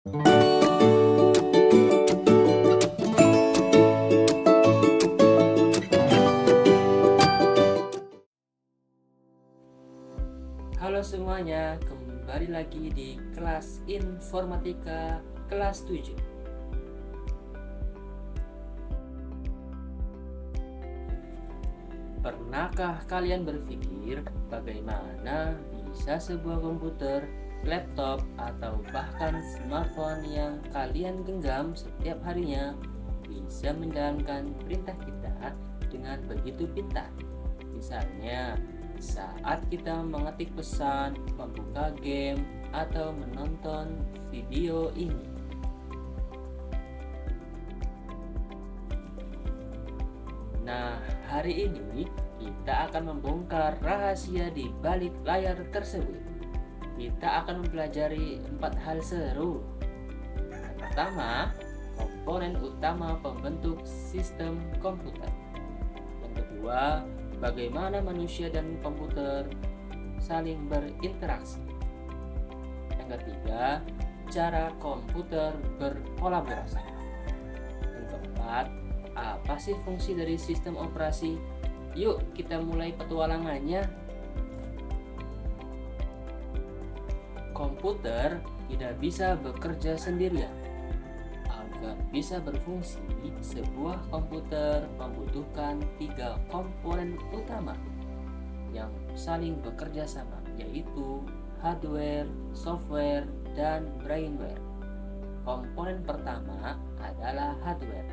Halo semuanya, kembali lagi di kelas informatika kelas 7. Pernahkah kalian berpikir bagaimana bisa sebuah komputer, laptop, atau bahkan smartphone yang kalian genggam setiap harinya bisa menjalankan perintah kita dengan begitu pintar? Misalnya, saat kita mengetik pesan, membuka game, atau menonton video ini. Nah, hari ini kita akan membongkar rahasia di balik layar tersebut. Kita akan mempelajari 4 hal seru. Yang pertama, komponen utama pembentuk sistem komputer. Yang kedua, bagaimana manusia dan komputer saling berinteraksi. Yang ketiga, cara komputer berkolaborasi. Yang keempat, apa sih fungsi dari sistem operasi? Yuk kita mulai petualangannya. Komputer tidak bisa bekerja sendirian. Agar bisa berfungsi, sebuah komputer membutuhkan 3 komponen utama yang saling bekerja sama, yaitu hardware, software, dan brainware. Komponen pertama adalah hardware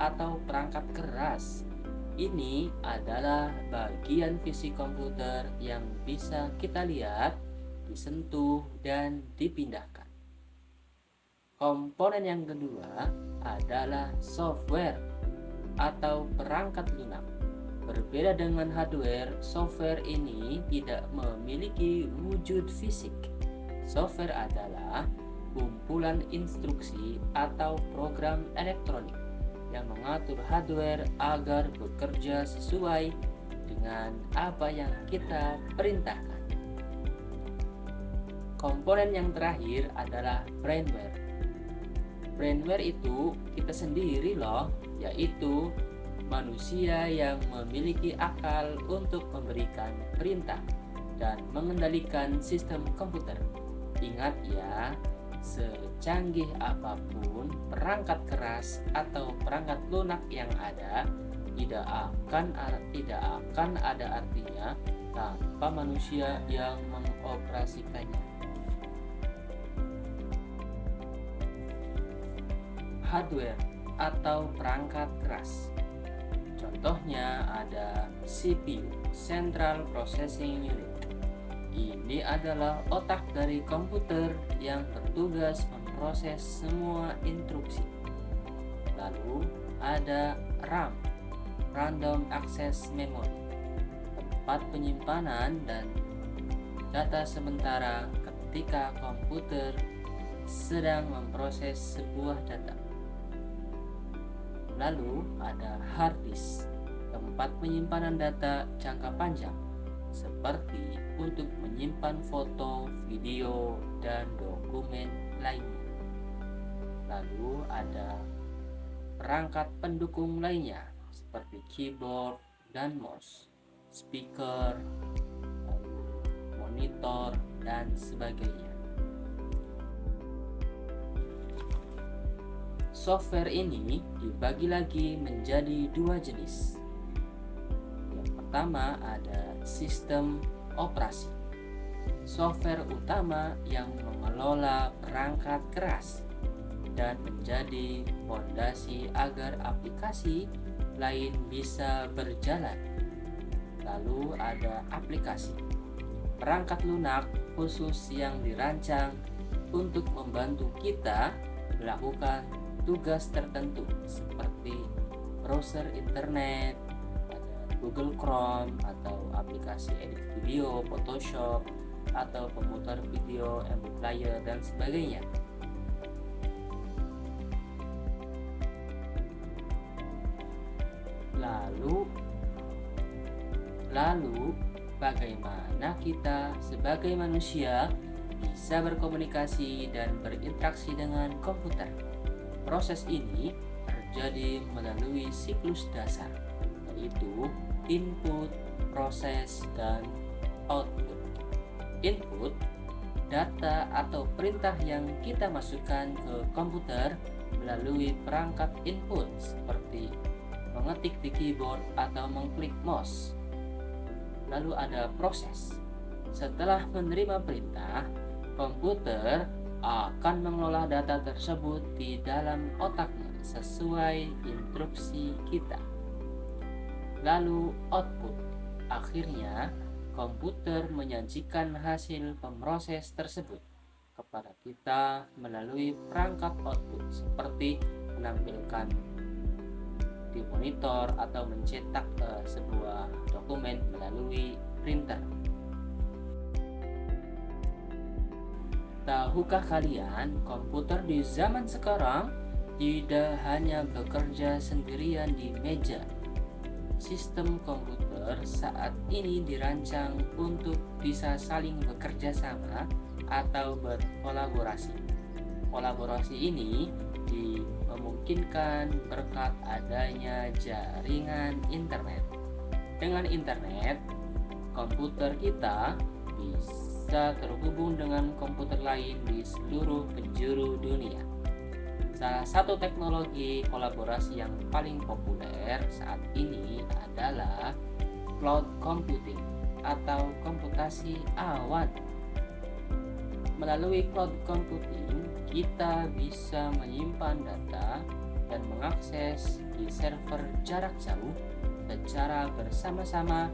atau perangkat keras. Ini adalah bagian fisik komputer yang bisa kita lihat, disentuh, dan dipindahkan. Komponen yang kedua adalah software atau perangkat lunak. Berbeda dengan hardware, software ini tidak memiliki wujud fisik. Software adalah kumpulan instruksi atau program elektronik yang mengatur hardware agar bekerja sesuai dengan apa yang kita perintahkan. Komponen yang terakhir adalah brainware. Brainware itu kita sendiri loh, yaitu manusia yang memiliki akal untuk memberikan perintah dan mengendalikan sistem komputer. Ingat ya, secanggih apapun perangkat keras atau perangkat lunak yang ada, tidak akan ada artinya tanpa manusia yang mengoperasikannya. Hardware atau perangkat keras. Contohnya ada CPU, Central Processing Unit. Ini adalah otak dari komputer yang bertugas memproses semua instruksi. Lalu ada RAM, Random Access Memory, tempat penyimpanan dan data sementara ketika komputer sedang memproses sebuah data. Lalu ada hard disk, tempat penyimpanan data jangka panjang, seperti untuk menyimpan foto, video, dan dokumen lainnya. Lalu ada perangkat pendukung lainnya, seperti keyboard dan mouse, speaker, monitor, dan sebagainya. Software ini dibagi lagi menjadi 2 jenis. Yang pertama ada sistem operasi. Software utama yang mengelola perangkat keras dan menjadi fondasi agar aplikasi lain bisa berjalan. Lalu ada aplikasi, perangkat lunak khusus yang dirancang untuk membantu kita melakukan tugas tertentu seperti browser internet, ada Google Chrome atau aplikasi edit video, Photoshop, atau pemutar video, MP player, dan sebagainya. Lalu bagaimana kita sebagai manusia bisa berkomunikasi dan berinteraksi dengan komputer. Proses ini terjadi melalui siklus dasar, yaitu input, proses, dan output. Input, data atau perintah yang kita masukkan ke komputer melalui perangkat input seperti mengetik di keyboard atau mengklik mouse. Lalu ada proses. Setelah menerima perintah, komputer akan mengolah data tersebut di dalam otaknya sesuai instruksi kita. Lalu output. Akhirnya, komputer menyajikan hasil pemroses tersebut kepada kita melalui perangkat output seperti menampilkan di monitor atau mencetak sebuah dokumen melalui printer. Tahukah kalian, komputer di zaman sekarang tidak hanya bekerja sendirian di meja. Sistem komputer saat ini dirancang untuk bisa saling bekerja sama atau berkolaborasi. Kolaborasi ini memungkinkan berkat adanya jaringan internet. Dengan internet, komputer kita bisa terhubung dengan komputer lain di seluruh penjuru dunia. Salah satu teknologi kolaborasi yang paling populer saat ini adalah cloud computing atau komputasi awan. Melalui cloud computing, kita bisa menyimpan data dan mengakses di server jarak jauh secara bersama-sama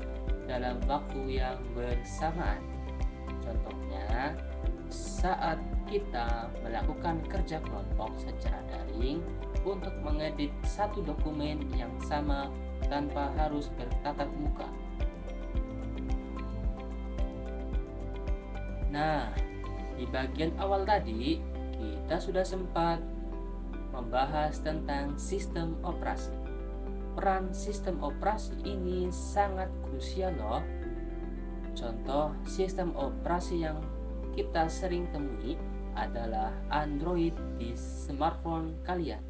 dalam waktu yang bersamaan. Contohnya, saat kita melakukan kerja kelompok secara daring untuk mengedit satu dokumen yang sama tanpa harus bertatap muka. Nah, di bagian awal tadi kita sudah sempat membahas tentang sistem operasi. Peran sistem operasi ini sangat krusial loh. Contoh sistem operasi yang kita sering temui adalah Android di smartphone kalian.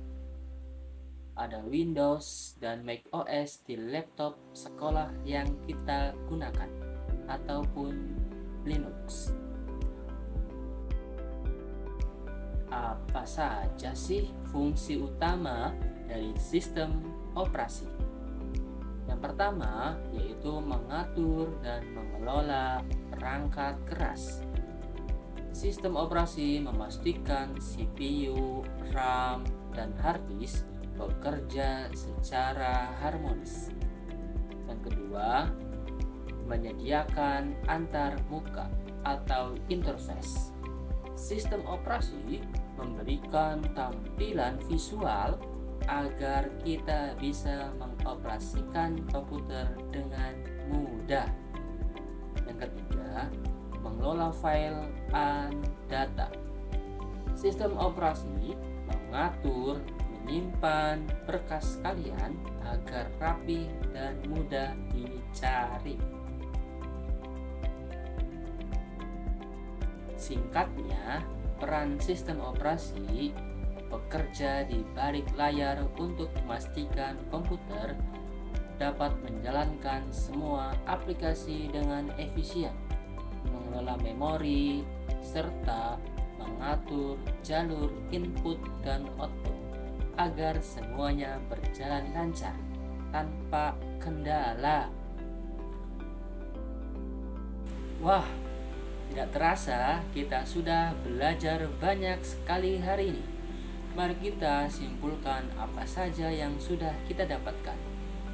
Ada Windows dan macOS di laptop sekolah yang kita gunakan, ataupun Linux. Apa saja sih fungsi utama dari sistem operasi? Yang pertama yaitu mengatur dan mengelola perangkat keras. Sistem operasi memastikan CPU, RAM, dan hard disk bekerja secara harmonis. Yang kedua, menyediakan antar muka atau interface. Sistem operasi memberikan tampilan visual agar kita bisa mengoperasikan komputer dengan mudah. Yang ketiga, mengelola file dan data. Sistem operasi mengatur, menyimpan berkas kalian agar rapi dan mudah dicari. Singkatnya, peran sistem operasi bekerja di balik layar untuk memastikan komputer dapat menjalankan semua aplikasi dengan efisien, mengelola memori, serta mengatur jalur input dan output agar semuanya berjalan lancar tanpa kendala. Wah, tidak terasa kita sudah belajar banyak sekali hari ini. Mari kita simpulkan apa saja yang sudah kita dapatkan.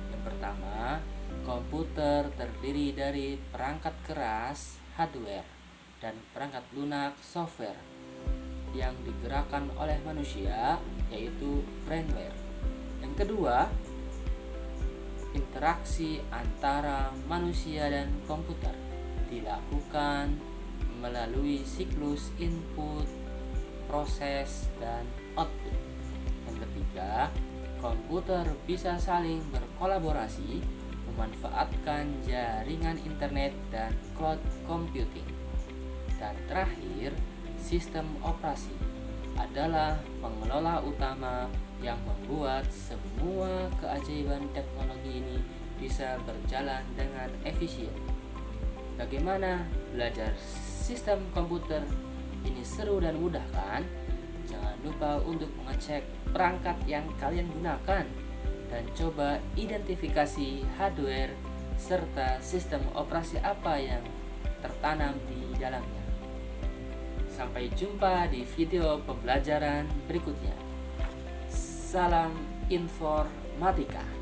Yang pertama, komputer terdiri dari perangkat keras, hardware, dan perangkat lunak, software, yang digerakkan oleh manusia, yaitu brainware. Yang kedua, interaksi antara manusia dan komputer dilakukan melalui siklus input, proses, dan output. Yang ketiga, komputer bisa saling berkolaborasi memanfaatkan jaringan internet dan cloud computing. Dan terakhir, sistem operasi adalah pengelola utama yang membuat semua keajaiban teknologi ini bisa berjalan dengan efisien. Bagaimana belajar sistem komputer? Ini seru dan mudah kan? Jangan lupa untuk mengecek perangkat yang kalian gunakan dan coba identifikasi hardware serta sistem operasi apa yang tertanam di dalamnya. Sampai jumpa di video pembelajaran berikutnya. Salam informatika.